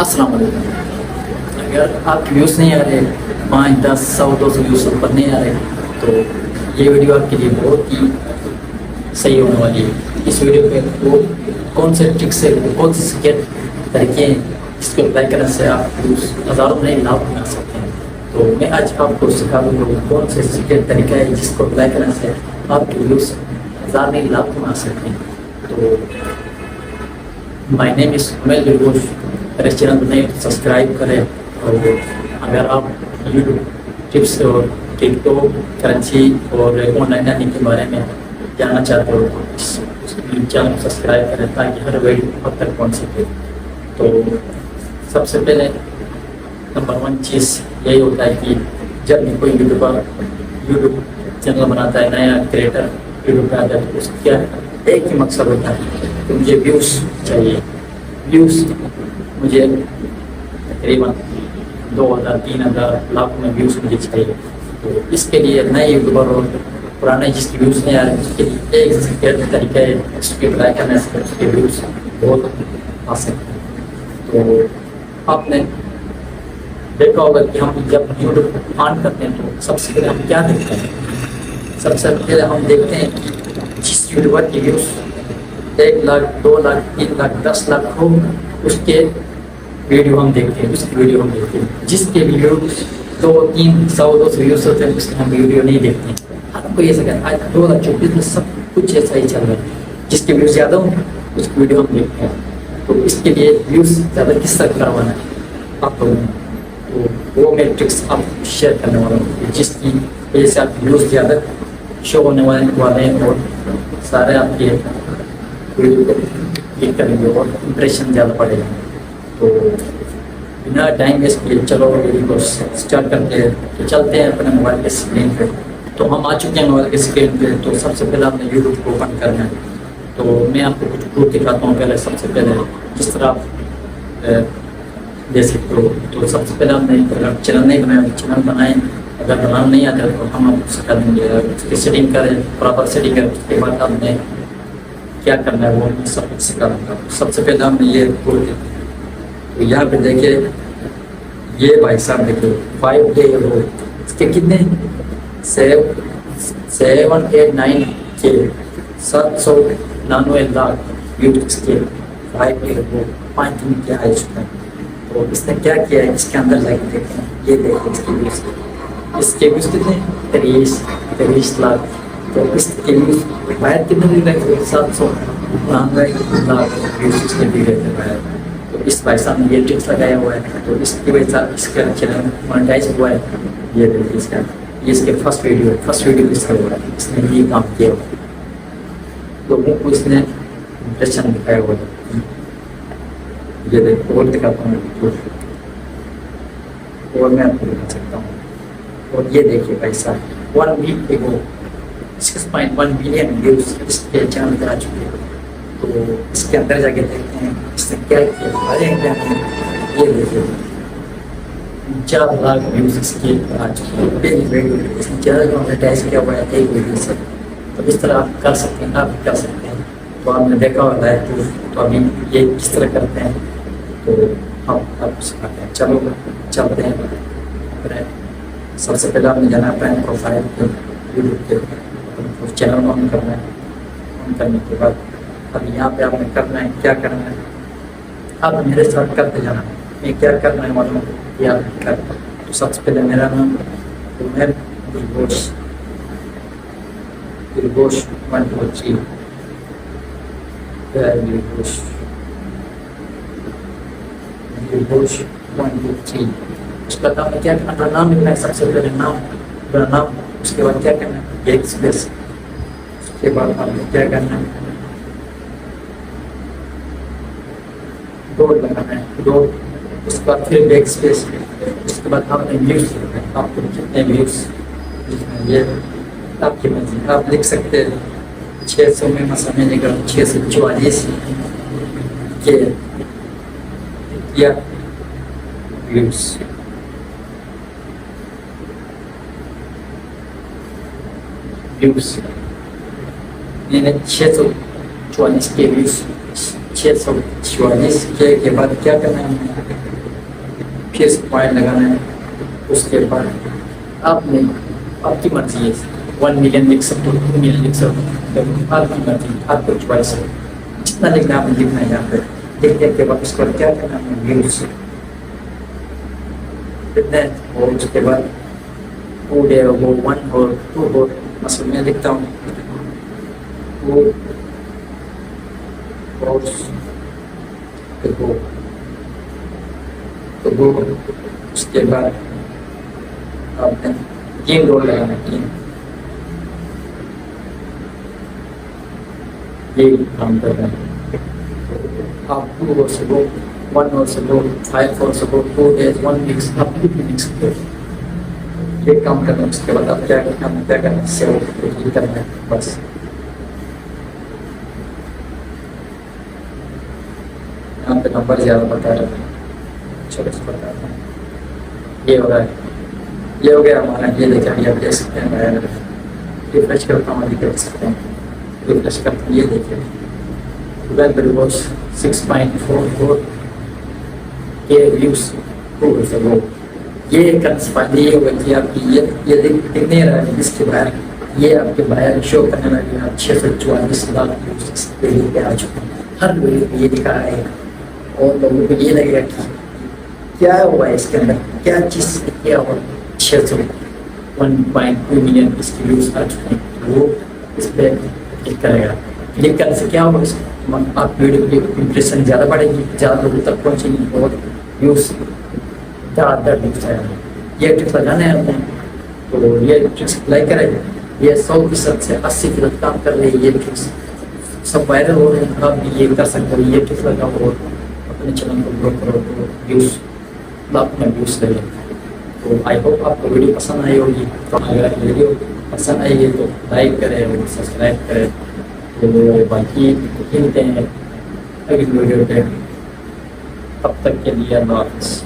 अस्सलाम वालेकुम। अगर आपके व्यूज़ नहीं आ रहे, 5, 10, 100, 200 व्यूज़ ऊपर नहीं आ रहे, तो ये वीडियो आपके लिए बहुत ही सही होने वाली है। इस वीडियो पे वो कौन से ट्रिक्स है, कौन से स्केट तरीके हैं जिसको अप्लाई करने से आप व्यूज़ हज़ारों नहीं लाख बना सकते हैं। तो मैं आज आपको सिखा दूँगा कौन से स्केट तरीका है जिसको अप्लाई करने से आपके व्यूज़ हज़ार नहीं लाख बना सकते हैं। तो माय नेम इज़ उमैर बिल्कुल। मेरे चैनल को नहीं सब्सक्राइब करें, और अगर आप यूट्यूब टिप्स और टिकटॉक करेंसी और ऑनलाइन अर्निंग के बारे में जानना चाहते हो तो इस चैनल को सब्सक्राइब करें ताकि हर वीडियो अब तक पहुँच सके। तो सबसे पहले नंबर 1 चीज़ यही होता है कि जब भी कोई यूट्यूब चैनल बनाता है, नया क्रिएटर यूट्यूब पे आता है, तो उसका एक ही मकसद होता है कि मुझे व्यूज़ चाहिए। व्यूज़ मुझे तकरीबन 2000, 3000 लाख में व्यूज़ मुझे चाहिए। तो इसके लिए नए यूट्यूबर और पुराने जिसके व्यूज़ नहीं आ रहे, उसके लिए एक से तरीका है उसके अप्लाई करने से उसके व्यूज़ बहुत आ सकते हैं। तो आपने देखा होगा कि हम जब यूट्यूब ऑन करते हैं तो सबसे पहले हम क्या देखते हैं? सबसे पहले हम देखते हैं कि जिस यूट्यूबर के व्यूज़ 1 लाख, 2 लाख, 3 लाख, 10 लाख हो, उसके वीडियो हम देखते हैं, उसकी वीडियो हम देखते हैं। जिसके वीडियो 2, 3, 100, 200 व्यूज़ होते हैं उसके हम वीडियो नहीं देखते हैं। हमको ये सके आज 2024 में सब कुछ ऐसा ही चल रहा है, जिसके व्यूज़ ज़्यादा हो उसकी वीडियो हम देखते हैं। तो इसके लिए व्यूज़ ज़्यादा किस तरह करवाना है आप लोगों ने, तो वो मैं ट्रिक्स आप शेयर करने वाला हूँ जिसकी वजह से आप व्यूज़ ज़्यादा शो होने वाले हैं और सारे आपके वीडियो को क्लिक करेंगे और इंप्रेशन ज़्यादा पड़ेगा। तो बिना टाइम वेस्ट किए चलो वीडियो को स्टार्ट करते हैं। तो चलते हैं अपने मोबाइल के स्क्रीन पे। तो हम आ चुके हैं मोबाइल के स्क्रीन पे। तो सबसे पहले आपने यूट्यूब को ओपन करना है। तो मैं आपको कुछ प्रूफ दिखाता हूँ। पहले सबसे पहले जिस तरह आप दे सकते हो। तो सबसे पहले आपने अगर चैनल नहीं बनाया तो चैनल बनाएं, अगर बनाना नहीं आता तो हम आपको सिखा देंगे। उसकी सेटिंग करें, प्रॉपर सेटिंग करें, उसके बाद आपने क्या करना है वो मैं सब कुछ सिखा दूँगा। सबसे पहले हमने ये खोल दिया। तो यहाँ पे देखिए, ये भाई साहब देखिए 5 डे हो, इसके कितने 789 के 799 लाख यूट्यूब के 5 डे हो, 5 दिन के आ चुके हैं। तो इसने क्या किया है, इसके अंदर जाके देखते हैं। ये देखिए इसके व्यूज़ कितने 23 लाख। तो इसके व्यूज़ बाहर कितने भी गए 799 लाख व्यूज़ इसके भी गए थे बाहर। तो इस भाई साहब ने ये ट्रिक्स लगाया हुआ है, तो इसकी वजह से इसका चैनल मोनेटाइज हुआ है। ये देखिए इसका, ये इसके फर्स्ट वीडियो इसका हुआ है, इसने ये काम किया हुआ है। लोगों को इसने इंप्रेशन दिखाया हुआ है। ये देखो और दिखाता हूँ, और मैं आपको दिखा सकता हूँ। और ये देखिए भाई साहब 1 वीक एगो 6.1 बिलियन व्यूज़ इसके चैनल पर आ चुके हैं। तो इसके अंदर जाके देखते हैं इसने क्या किया। ये देखिए 4 लाख व्यूज़ इसके आ चुके हैं। पहली वीडियो इसने चैनल को मोनेटाइज किया हुआ है एक वीडियो से। तो इस तरह आप कर सकते हैं, आप भी कर सकते हैं। तो आपने देखा होता है तो अभी ये किस तरह करते हैं तो हम आपको सिखाते हैं। चलो चलते हैं। सबसे पहले आपने जाना है अपने प्रोफाइल पे, यूट्यूब के चैनल ऑन करना है। ऑन करने के बाद अब यहाँ पे आपने करना है, क्या करना है आप मेरे साथ करते जाना है। मैं क्या करना है मालूम ये आप कर। तो सबसे पहले मेरा नाम उमैर बिल्गोश 123 बिल्गोश 123। उसका नाम क्या अपना नाम लिखना है। सबसे पहले नाम, उसके बाद क्या करना है बैक स्पेस। उसके बाद आपने क्या करना है डॉट लगाना है, डॉट। उसके बाद फिर बैक स्पेस। उसके बाद आपने व्यूज़ लिखना है, आपको कितने व्यूज़ ये आपकी मर्जी। आप लिख सकते हैं 600 में मसा मैंने कर 644 के या व्यूज़। मैंने 644 के व्यूज़ 644 के बाद क्या करना है پھر سے پوائنٹ لگانا ہے. اس کے بعد آپ نے آپ کی مرضی ہے 1 ملین لکھ سکتے ہو 2 ملین لکھ سکتے ہو آپ کی مرضی آپ کو چوائس ہے جتنا لکھنا آپ نے لکھنا ہے یہاں پہ لکھنے کے بعد اس کو کیا کرنا ہے ویوز کتنے اور اس کے بعد وہ ڈے وہ 1 اور 2 اور مثلا میں لکھتا ہوں وہ تو وہ اس کے بعد آپ نے 3 رول لگانا ہے 3 یہ کام کر رہے ہیں آپ 2 اور سے گو 1 اور سے گو 5 اور سے گو 2 days 1 weeks آپ بھی لکھ سکتے ہو یہ کام کرنا. اس کے بعد آپ کیا کرنا ہے سیو کرنا ہے بس. یہاں پہ نمبر زیادہ بتا رہا ہے چھوٹے سے بتا رہا ہے یہ ہو رہا ہے یہ ہو گیا ہمارا. یہ دیکھیں ابھی آپ دیکھ سکتے ہیں ریفریش کرتا ہوں ابھی دیکھ سکتے ہیں ریفریش کرتا ہوں یہ دیکھیں ویب ریوارڈ 6.44 کے ویوز ہو گئے وہ یہ فائدہ یہ ہوگا کہ آپ کی یہ دیکھ نہیں رہا ہے اس کے باہر یہ آپ کے باہر شو کرنے لگے آپ 644 ویوز پہ آ چکے ہیں. ہر ویڈیو پہ یہ دکھا رہے ہیں اور لوگوں کو یہ لگے گا کہ کیا ہوا ہے اس کے اندر کیا چیز کیا ہوا 1.2 ملین اس کی ویوز آ چکے ہیں. وہ اس پہ کلک کرے گا. کلک کرنے سے کیا ہوگا آپ ویڈیو کی امپریشن زیادہ بڑھے گی زیادہ لوگوں تک پہنچے گی اور ویوز زیادہ ویوز آئے گا. یہ ٹرکس لگانا ہے ہمیں تو یہ ٹرکس اپلائی کرے گا. یہ 100% سے 80% کام کر رہی ہے. یہ ٹرکس سب وائرل ہو رہے ہیں. آپ بھی یہ کر سکتے ہو یہ ٹرکس لگاؤ اور اپنے چینل کو گرو کرو تو ویوز اپنا ویوز لگے. تو آئی ہوپ آپ کو ویڈیو پسند آئی ہوگی. تو اگر ویڈیو پسند آئی ہے تو لائک کریں اور سبسکرائب کریں. تو باقی ملتے ہیں اگلی ویڈیو پہ. تب تک کے لیے اللہ حافظ.